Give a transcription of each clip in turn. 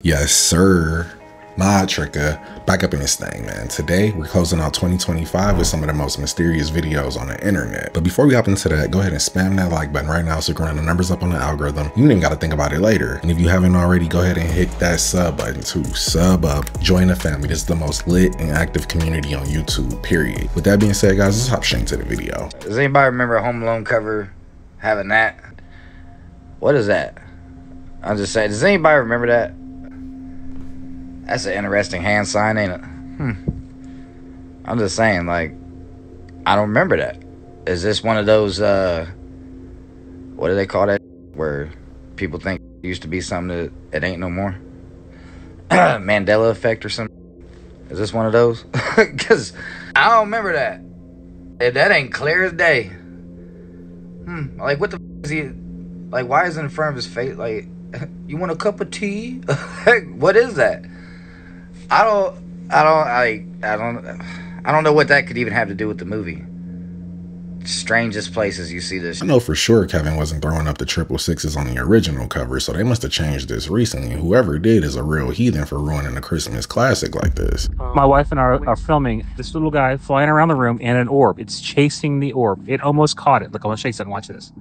Yes, sir. Nah, Tricka. Back up in this thing, man. Today, we're closing out 2025 with some of the most mysterious videos on the internet. But before we hop into that, go ahead and spam that like button right now so you can run the numbers up on the algorithm. You ain't got to think about it later. And if you haven't already, go ahead and hit that sub button too. Sub up. Join the family. This is the most lit and active community on YouTube, period. With that being said, guys, let's hop straight into the video. Does anybody remember a Home Alone cover having that? What is that? I'm just saying, does anybody remember that? That's an interesting hand sign, ain't it? I'm just saying, like, I don't remember that. Is this one of those, what do they call that? Where people think it used to be something that it ain't no more? Mandela effect or something? Is this one of those? Because I don't remember that. That ain't clear as day. Like, what the f is he? Like, why is it in front of his face? Like, you want a cup of tea? What is that? I don't know what that could even have to do with the movie. Strangest places you see this. I know for sure Kevin wasn't throwing up the 666s on the original cover, so they must have changed this recently. Whoever did is a real heathen for ruining a Christmas classic like this. My wife and I are filming this little guy flying around the room and an orb. It's chasing the orb. It almost caught it. Look, I'm gonna chase it and watch this.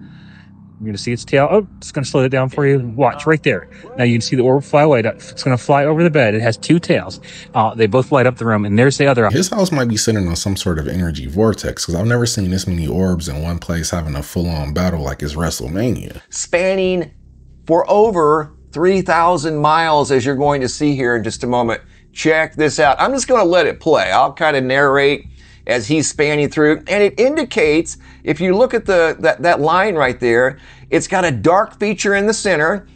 You're going to see its tail. Oh, it's going to slow it down for you. Watch right there. Now you can see the orb fly away. It's going to fly over the bed. It has two tails. They both light up the room. And there's the other. His house might be sitting on some sort of energy vortex because I've never seen this many orbs in one place having a full-on battle like it's WrestleMania. Spanning for over 3,000 miles, as you're going to see here in just a moment. Check this out. I'm just going to let it play. I'll kind of narrate as he's spanning through, and it indicates, if you look at that line right there, it's got a dark feature in the center,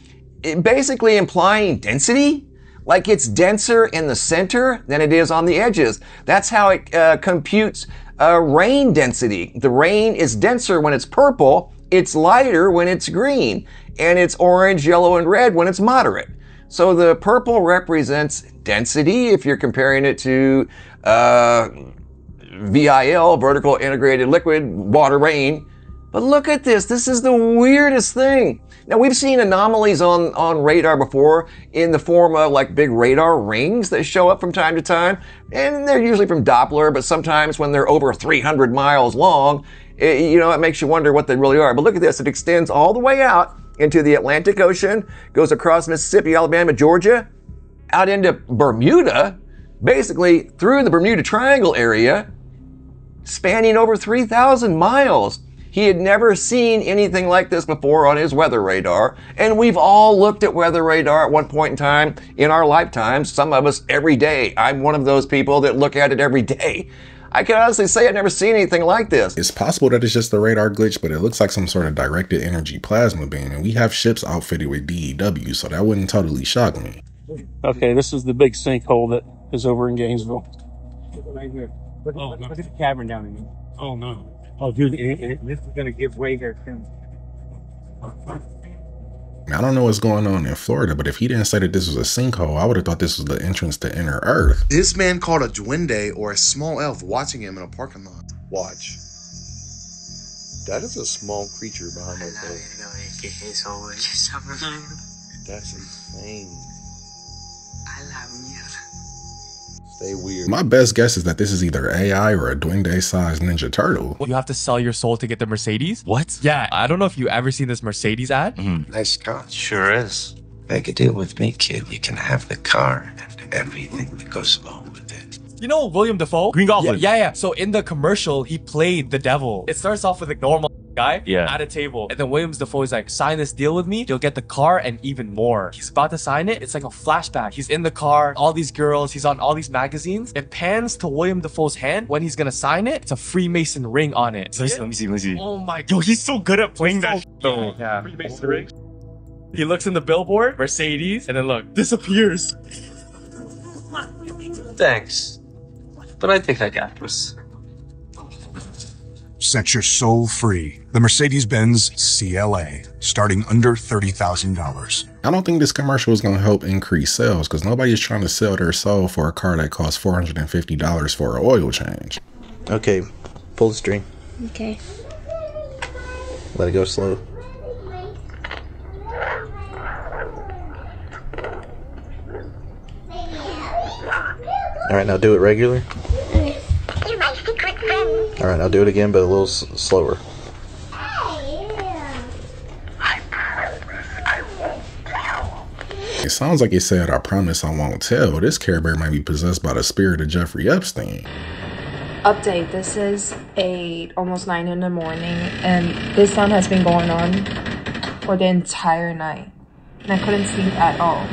basically implying density, like it's denser in the center than it is on the edges. That's how it computes rain density. The rain is denser when it's purple, it's lighter when it's green, and it's orange, yellow, and red when it's moderate. So the purple represents density if you're comparing it to VIL, vertical integrated liquid, water, rain. But look at this. This is the weirdest thing. Now, we've seen anomalies on radar before in the form of like big radar rings that show up from time to time. And they're usually from Doppler, but sometimes when they're over 300 miles long, it makes you wonder what they really are. But look at this. It extends all the way out into the Atlantic Ocean, goes across Mississippi, Alabama, Georgia, out into Bermuda, basically through the Bermuda Triangle area, spanning over 3,000 miles. He had never seen anything like this before on his weather radar, and we've all looked at weather radar at one point in time in our lifetimes, some of us every day. I'm one of those people that look at it every day. I can honestly say I've never seen anything like this. It's possible that it's just a radar glitch, but it looks like some sort of directed energy plasma beam, and we have ships outfitted with DEW, so that wouldn't totally shock me. Okay, this is the big sinkhole that is over in Gainesville. Right here. Look at the cavern down in here. Oh, no. Oh, dude, this is going to give way there, too. I don't know what's going on in Florida, but if he didn't say that this was a sinkhole, I would have thought this was the entrance to inner Earth. This man called a duende or a small elf watching him in a parking lot. Watch. That is a small creature behind that door. That's insane. Stay weird. My best guess is that this is either AI or a duende-sized Ninja Turtle. You have to sell your soul to get the Mercedes? What? Yeah, I don't know if you ever seen this Mercedes ad. Nice car. Sure is. Make a deal with me, kid. You can have the car and everything that goes along with it. You know William Dafoe? Green Goblin. Yeah. So in the commercial, he played the devil. It starts off with a normal guy at a table. And then William Dafoe is like, sign this deal with me, you'll get the car and even more. He's about to sign it. It's like a flashback. He's in the car, all these girls, he's on all these magazines. It pans to William Dafoe's hand when he's gonna sign it. It's a Freemason ring on it. Let me see. Oh my god. Yo, he's so good at playing that. Yeah. Freemason ring. He looks in the billboard, Mercedes, and then look, disappears. Thanks. But I think I got this. Set your soul free. The Mercedes-Benz CLA, starting under $30,000. I don't think this commercial is going to help increase sales because nobody's trying to sell their soul for a car that costs $450 for an oil change. Okay, pull the string. Okay. Let it go slow. Alright, now do it regular. You're my secret friend. Alright, I'll do it again, but a little slower. It sounds like it said, "I promise I won't tell." This Care Bear might be possessed by the spirit of Jeffrey Epstein. Update, this is almost 9 in the morning, and this sound has been going on for the entire night, and I couldn't sleep at all.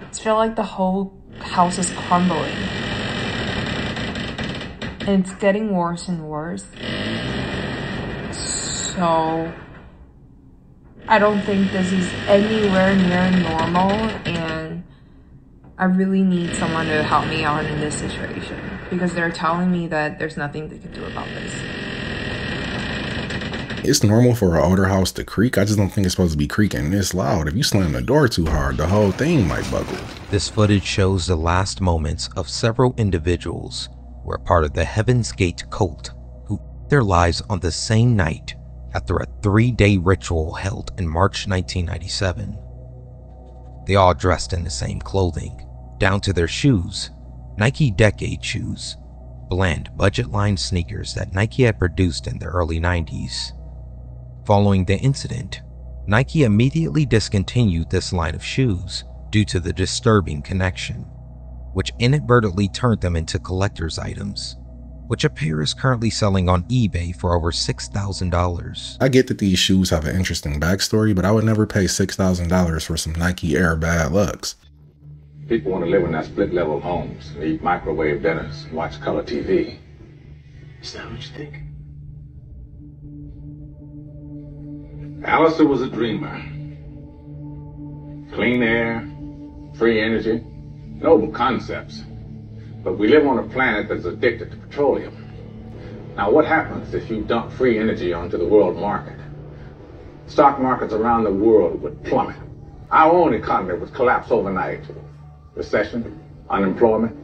It felt like the whole house is crumbling, and it's getting worse and worse. So I don't think this is anywhere near normal, and I really need someone to help me out in this situation, because they're telling me that there's nothing they can do about this. It's normal for an older house to creak. I just don't think it's supposed to be creaking this loud. If you slam the door too hard, the whole thing might buckle. This footage shows the last moments of several individuals who are part of the Heaven's Gate cult who took their lives on the same night after a 3-day ritual held in March 1997. They all dressed in the same clothing, down to their shoes, Nike Decade shoes, bland budget-line sneakers that Nike had produced in the early 90s. Following the incident, Nike immediately discontinued this line of shoes due to the disturbing connection, which inadvertently turned them into collector's items, which a pair is currently selling on eBay for over $6,000. I get that these shoes have an interesting backstory, but I would never pay $6,000 for some Nike Air Bad Lucks. People want to live in their split-level homes, and eat microwave dinners, and watch color TV. Is that what you think? Alistair was a dreamer. Clean air, free energy, noble concepts. But we live on a planet that's addicted to petroleum. Now, what happens if you dump free energy onto the world market? Stock markets around the world would plummet. Our own economy would collapse overnight. Recession, unemployment,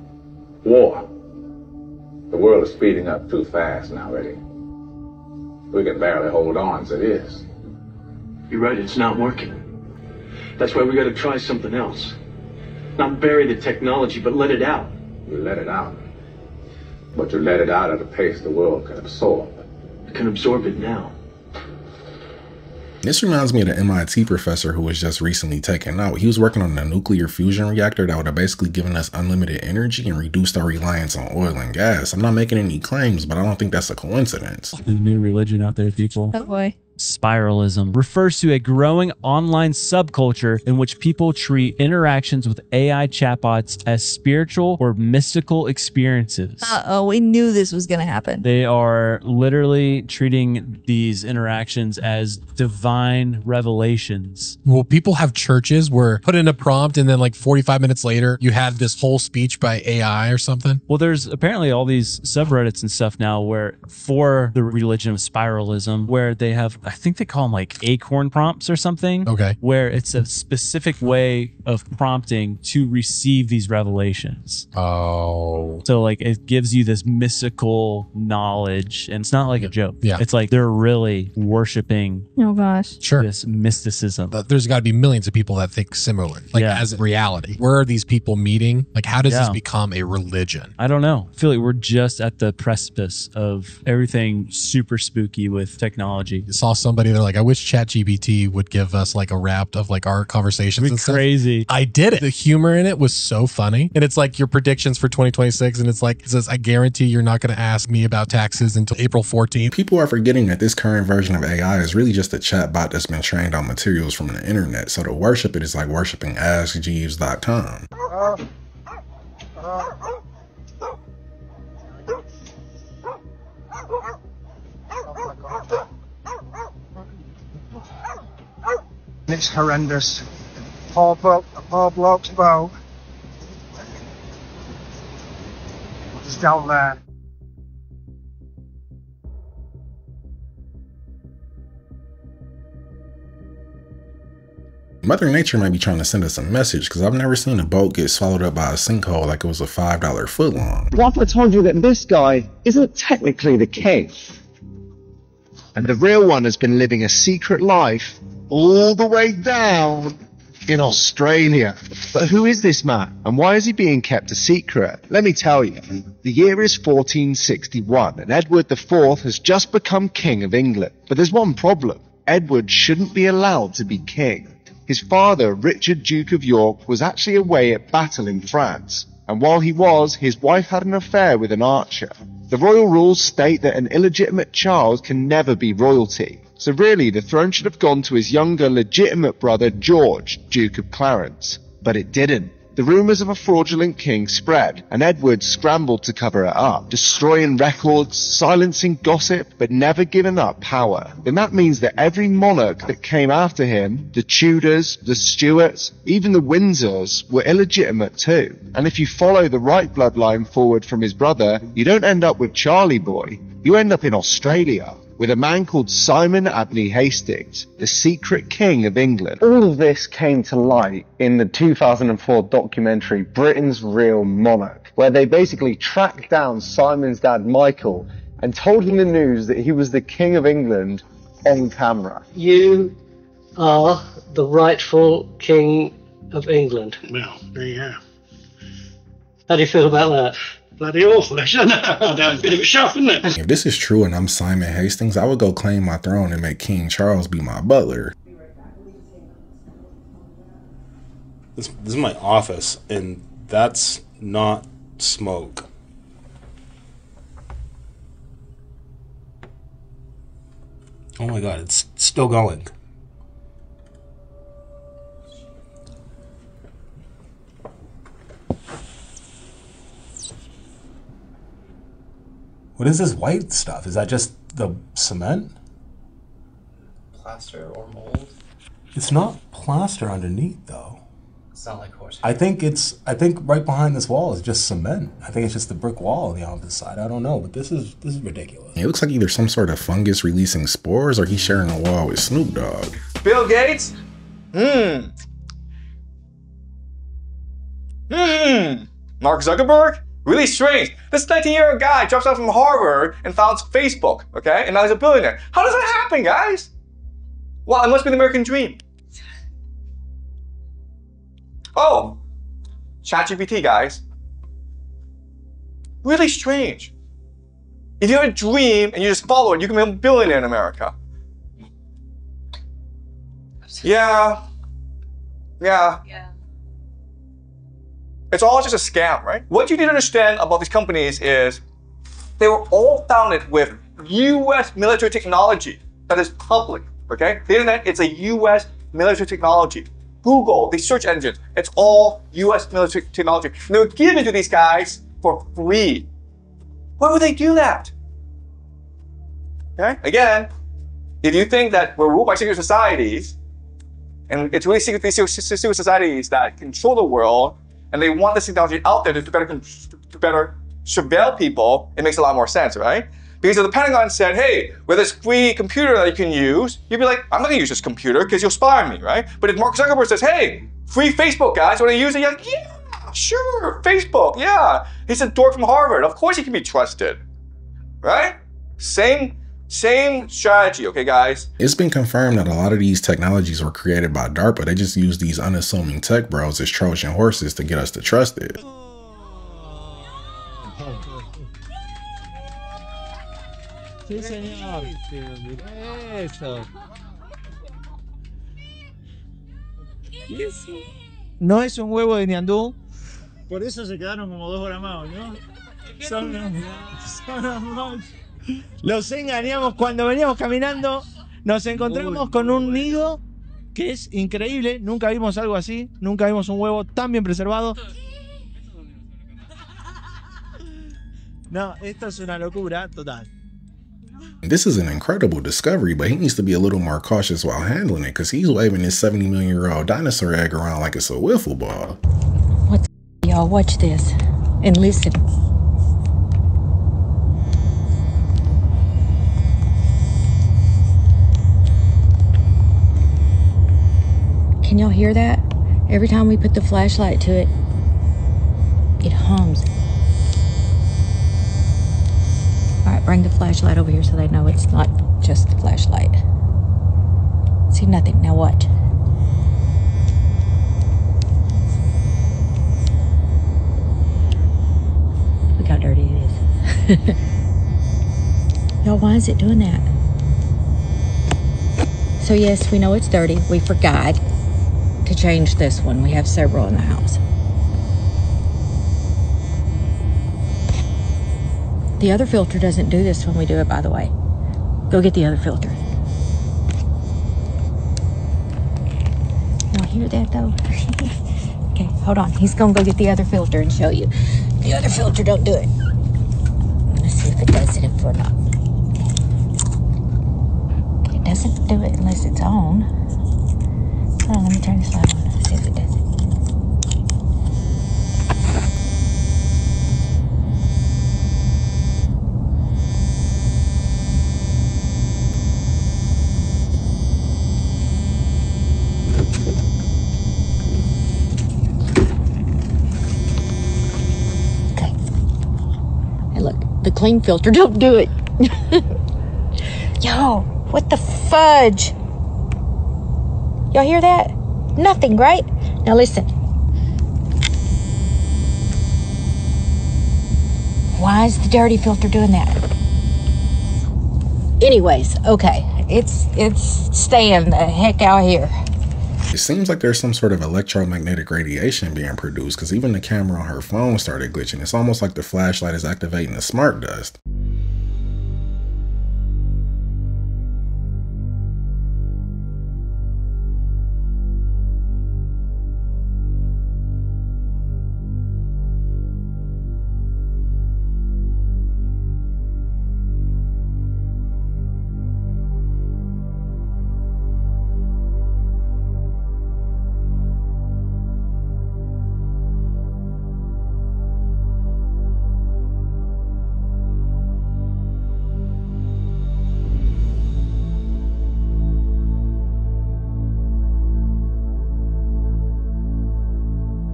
war. The world is speeding up too fast now, Eddie. We can barely hold on as it is. You're right, it's not working. That's why we gotta try something else. Not bury the technology, but let it out. You let it out. But you let it out at a pace the world can absorb. It can absorb it now. This reminds me of the MIT professor who was just recently taken out. He was working on a nuclear fusion reactor that would have basically given us unlimited energy and reduced our reliance on oil and gas. I'm not making any claims, but I don't think that's a coincidence. There's a new religion out there, people. Oh boy. Spiralism refers to a growing online subculture in which people treat interactions with AI chatbots as spiritual or mystical experiences. Uh-oh, we knew this was going to happen. They are literally treating these interactions as divine revelations. Well, people have churches where put in a prompt and then like 45 minutes later, you have this whole speech by AI or something. Well, there's apparently all these subreddits and stuff now where for the religion of spiralism, where they have, I think they call them like acorn prompts or something. Okay. Where it's a specific way of prompting to receive these revelations. Oh. So like it gives you this mystical knowledge, and it's not like a joke. Yeah. It's like they're really worshiping Oh gosh. Sure. this mysticism. There's got to be millions of people that think similar, like as reality. Where are these people meeting? Like, how does this become a religion? I don't know. I feel like we're just at the precipice of everything super spooky with technology. I saw somebody, they're like, I wish ChatGPT would give us like a wrap of like our conversations and stuff. Crazy. I did it. The humor in it was so funny. And it's like your predictions for 2026. And it's like, it says, I guarantee you're not going to ask me about taxes until April 14th. People are forgetting that this current version of AI is really just a chatbot that's been trained on materials from the internet. So to worship it is like worshiping AskJeeves.com. It's horrendous. Poor bloke's boat is down there. Mother Nature might be trying to send us a message, because I've never seen a boat get swallowed up by a sinkhole like it was a $5 footlong. What if I told you that this guy isn't technically the king? And the real one has been living a secret life all the way down In Australia. But who is this man, and why is he being kept a secret? Let me tell you. The year is 1461, and Edward IV has just become King of England. But there's one problem. Edward shouldn't be allowed to be king. His father, Richard, Duke of York, was actually away at battle in France. And while he was, his wife had an affair with an archer. The royal rules state that an illegitimate child can never be royalty. So really, the throne should have gone to his younger, legitimate brother, George, Duke of Clarence. But it didn't. The rumours of a fraudulent king spread, and Edward scrambled to cover it up, destroying records, silencing gossip, but never giving up power. And that means that every monarch that came after him, the Tudors, the Stuarts, even the Windsors, were illegitimate too. And if you follow the right bloodline forward from his brother, you don't end up with Charlie Boy. You end up in Australia, with a man called Simon Abney Hastings, the secret king of England. All of this came to light in the 2004 documentary Britain's Real Monarch, where they basically tracked down Simon's dad Michael and told him the news that he was the king of England on camera. You are the rightful king of England. Well, there you go. How do you feel about that? Bloody awful, isn't it? A bit of a shock, isn't it? If this is true and I'm Simon Hastings, I would go claim my throne and make King Charles be my butler. This is my office, and that's not smoke. Oh my god, it's still going. What is this white stuff? Is that just the cement? Plaster or mold? It's not plaster underneath though. It's not like horse. I think right behind this wall is just cement. I think it's just the brick wall on the opposite side. I don't know, but this is ridiculous. It looks like either some sort of fungus releasing spores or he's sharing a wall with Snoop Dogg. Bill Gates? Mark Zuckerberg? Really strange. This 19-year-old guy drops out from Harvard and founds Facebook, okay? And now he's a billionaire. How does that happen, guys? Well, it must be the American dream. Oh, ChatGPT, guys. Really strange. If you have a dream and you just follow it, you can become a billionaire in America. Yeah. It's all just a scam, right? What you need to understand about these companies is they were all founded with US military technology that is public, okay? The internet, it's a US military technology. Google, these search engines, it's all US military technology. And they were given to these guys for free. Why would they do that? Okay? Again, if you think that we're ruled by secret societies, and it's really secret societies that control the world, and they want this technology out there to better surveil people, it makes a lot more sense, right? Because if the Pentagon said, hey, with this free computer that you can use, you'd be like, I'm not gonna use this computer because you'll spy on me, right? But if Mark Zuckerberg says, hey, free Facebook, guys, want to use it? You're like, yeah, sure, Facebook, yeah. He's a dork from Harvard. Of course he can be trusted, right? Same strategy, okay, guys? It's been confirmed that a lot of these technologies were created by DARPA. They just use these unassuming tech bros as Trojan horses to get us to trust it. Sí, señor. Eso. No es un huevo de ñandú. Por eso se quedaron como 2 horas más, ¿no? Son los Los engañamos cuando veníamos caminando. Nos encontramos con un nido que es increíble. Nunca vimos algo así. Nunca vimos un huevo tan bien preservado. No, esto es una locura total. This is an incredible discovery, but he needs to be a little more cautious while handling it because he's waving this 70-million-year-old dinosaur egg around like it's a wiffle ball. What the y'all? Watch this and listen. Can y'all hear that? Every time we put the flashlight to it, it hums. All right, bring the flashlight over here so they know it's not just the flashlight. See nothing, now watch. Y'all, why is it doing that? So yes, we know it's dirty. We forgot to change this one. We have several in the house. The other filter doesn't do this when we do it, by the way. Go get the other filter. Y'all hear that though? Okay, hold on. He's gonna go get the other filter and show you. The other filter don't do it. I'm gonna see if it does it or not. Okay, it doesn't do it unless it's on. Hold on, let me turn this light on and see if it does it. The clean filter don't do it. Yo, what the fudge? Y'all hear that? Nothing, right? Now listen. Why is the dirty filter doing that? Anyways, okay. It's staying the heck out here. It seems like there's some sort of electromagnetic radiation being produced, because even the camera on her phone started glitching. It's almost like the flashlight is activating the smart dust.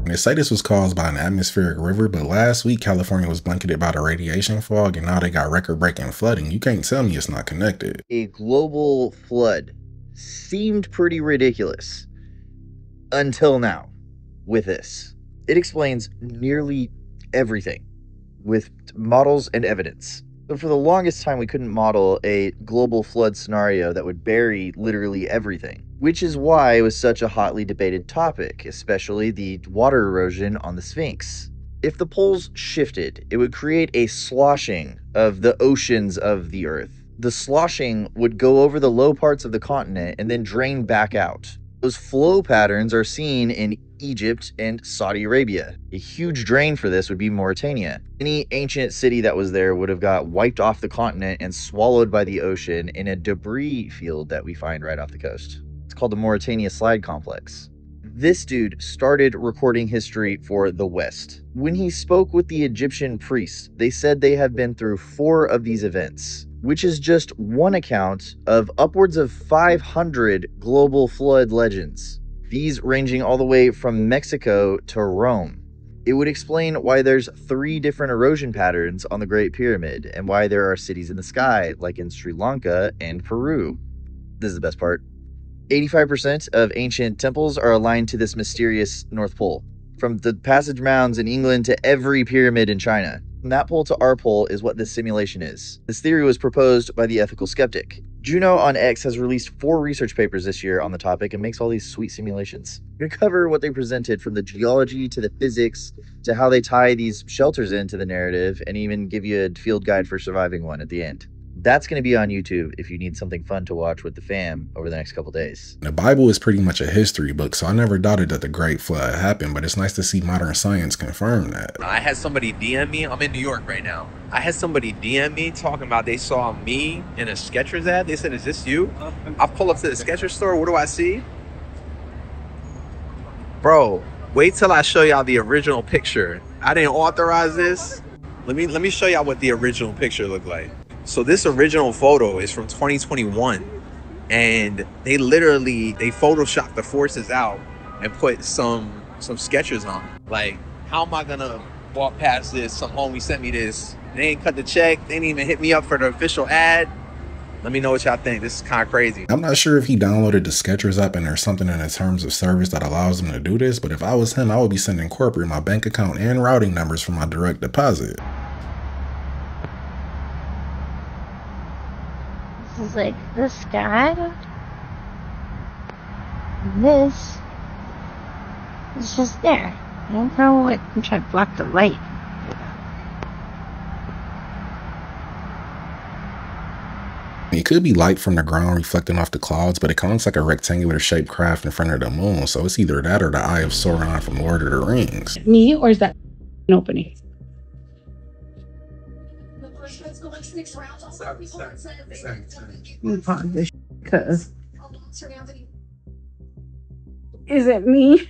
They say this was caused by an atmospheric river, but last week California was blanketed by the radiation fog, and now they got record-breaking flooding. You can't tell me it's not connected. A global flood seemed pretty ridiculous until now with this. It explains nearly everything with models and evidence. But for the longest time, we couldn't model a global flood scenario that would bury literally everything, which is why it was such a hotly debated topic, especially the water erosion on the Sphinx. If the poles shifted, it would create a sloshing of the oceans of the Earth. The sloshing would go over the low parts of the continent and then drain back out. Those flow patterns are seen in Egypt and Saudi Arabia. A huge drain for this would be Mauritania. Any ancient city that was there would have got wiped off the continent and swallowed by the ocean in a debris field that we find right off the coast. It's called the Mauritania Slide Complex. This dude started recording history for the West. When he spoke with the Egyptian priests, they said they have been through 4 of these events, which is just one account of upwards of 500 global flood legends, these ranging all the way from Mexico to Rome. It would explain why there's 3 different erosion patterns on the Great Pyramid, and why there are cities in the sky, like in Sri Lanka and Peru. This is the best part. 85% of ancient temples are aligned to this mysterious North Pole, from the Passage Mounds in England to every pyramid in China. From that pole to our pole is what this simulation is. This theory was proposed by the ethical skeptic. Juno on X has released 4 research papers this year on the topic and makes all these sweet simulations. We're going to cover what they presented, from the geology to the physics to how they tie these shelters into the narrative, and even give you a field guide for surviving one at the end. That's going to be on YouTube if you need something fun to watch with the fam over the next couple days. The Bible is pretty much a history book, so I never doubted that the Great Flood happened, but it's nice to see modern science confirm that. I had somebody DM me. I'm in New York right now. I had somebody DM me talking about they saw me in a Skechers ad. They said, "Is this you?" I pull up to the Skechers store. What do I see? Bro, wait till I show y'all the original picture. I didn't authorize this. Let me show y'all what the original picture looked like. So this original photo is from 2021, and they photoshopped the forces out and put some Skechers on. Like, how am I gonna walk past this? Some homie sent me this. They ain't cut the check. They didn't even hit me up for the official ad. Let me know what y'all think. This is kind of crazy. I'm not sure if he downloaded the Skechers app and there's something in the terms of service that allows him to do this, but if I was him, I would be sending corporate my bank account and routing numbers for my direct deposit. is like the sky. This is just there. I don't know what. I'm trying to block the light. It could be light from the ground reflecting off the clouds, but it kind of looks like a rectangular shaped craft in front of the moon. So it's either that or the Eye of Sauron from Lord of the Rings. Me, or is that an opening? Pause this because is it me?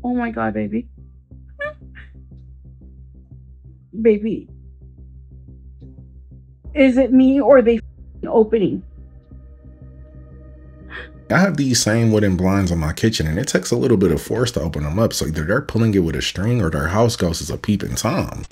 Oh my god, baby. Baby. Is it me or are they opening? I have these same wooden blinds on my kitchen and it takes a little bit of force to open them up. So either they're pulling it with a string or their house ghost is a peeping Tom.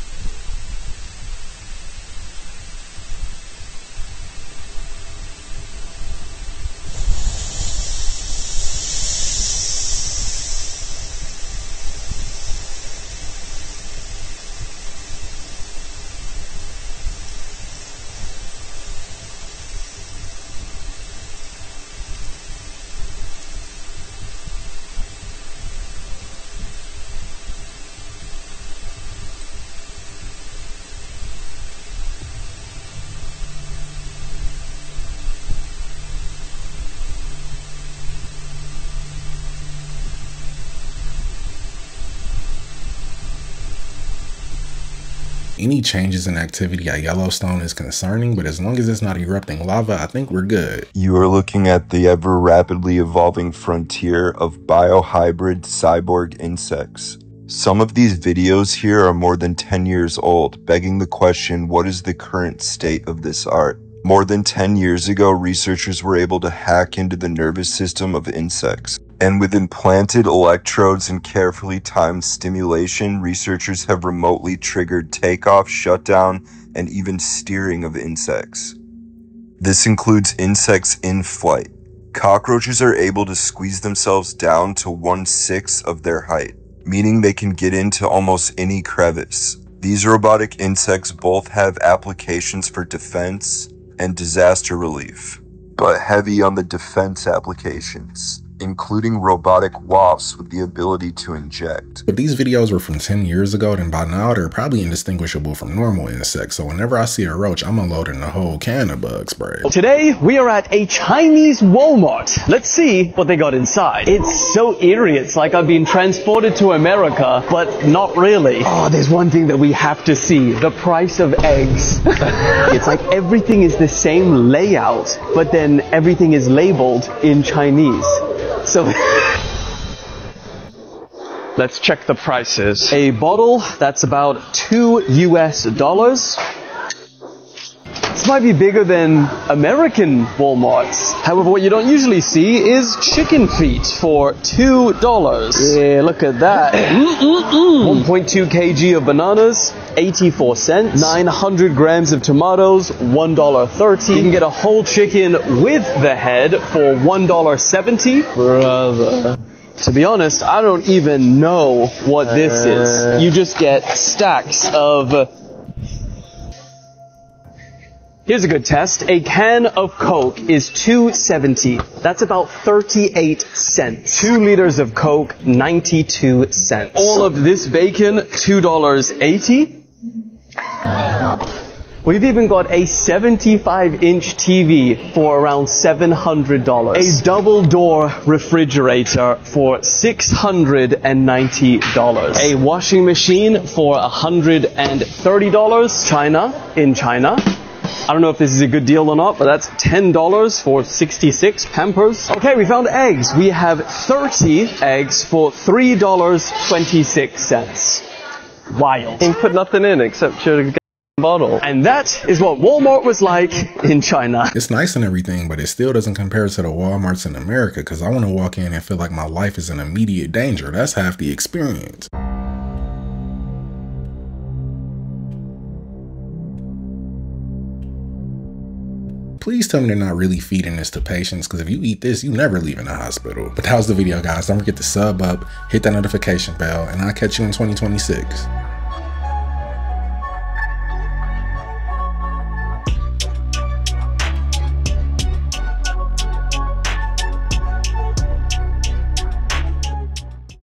Any changes in activity at Yellowstone is concerning, but as long as it's not erupting lava, I think we're good. You are looking at the ever rapidly evolving frontier of biohybrid cyborg insects. Some of these videos here are more than 10 years old, begging the question, what is the current state of this art? More than 10 years ago, researchers were able to hack into the nervous system of insects. And with implanted electrodes and carefully timed stimulation, researchers have remotely triggered takeoff, shutdown, and even steering of insects. This includes insects in flight. Cockroaches are able to squeeze themselves down to 1/6 of their height, meaning they can get into almost any crevice. These robotic insects both have applications for defense and disaster relief, but heavy on the defense applications, including robotic wasps with the ability to inject. But these videos were from 10 years ago, then by now they're probably indistinguishable from normal insects, so whenever I see a roach, I'm unloading a whole can of bug spray. Today, we are at a Chinese Walmart. Let's see what they got inside. It's so eerie, it's like I've been transported to America, but not really. Oh, there's one thing that we have to see, the price of eggs. It's like everything is the same layout, but then everything is labeled in Chinese. So let's check the prices. A bottle, that's about $2 US. This might be bigger than American Walmarts. However, what you don't usually see is chicken feet for $2. Yeah, look at that. 1.2 kg of bananas, 84 cents. 900 grams of tomatoes, $1.30. You can get a whole chicken with the head for $1.70. Brother. To be honest, I don't even know what this is. You just get stacks of... Here's a good test. A can of Coke is $2.70. That's about 38 cents. 2 liters of Coke, 92 cents. All of this bacon, $2.80. We've even got a 75-inch TV for around $700. A double-door refrigerator for $690. A washing machine for $130. In China. I don't know if this is a good deal or not, but that's $10 for 66 Pampers. Okay, we found eggs. We have 30 eggs for $3.26. Wild. You put nothing in except your bottle. And that is what Walmart was like in China. It's nice and everything, but it still doesn't compare to the Walmarts in America, because I want to walk in and feel like my life is in immediate danger. That's half the experience. Please tell me they're not really feeding this to patients, because if you eat this, you never leave in the hospital. But that was the video, guys. Don't forget to sub up, hit that notification bell, and I'll catch you in 2026.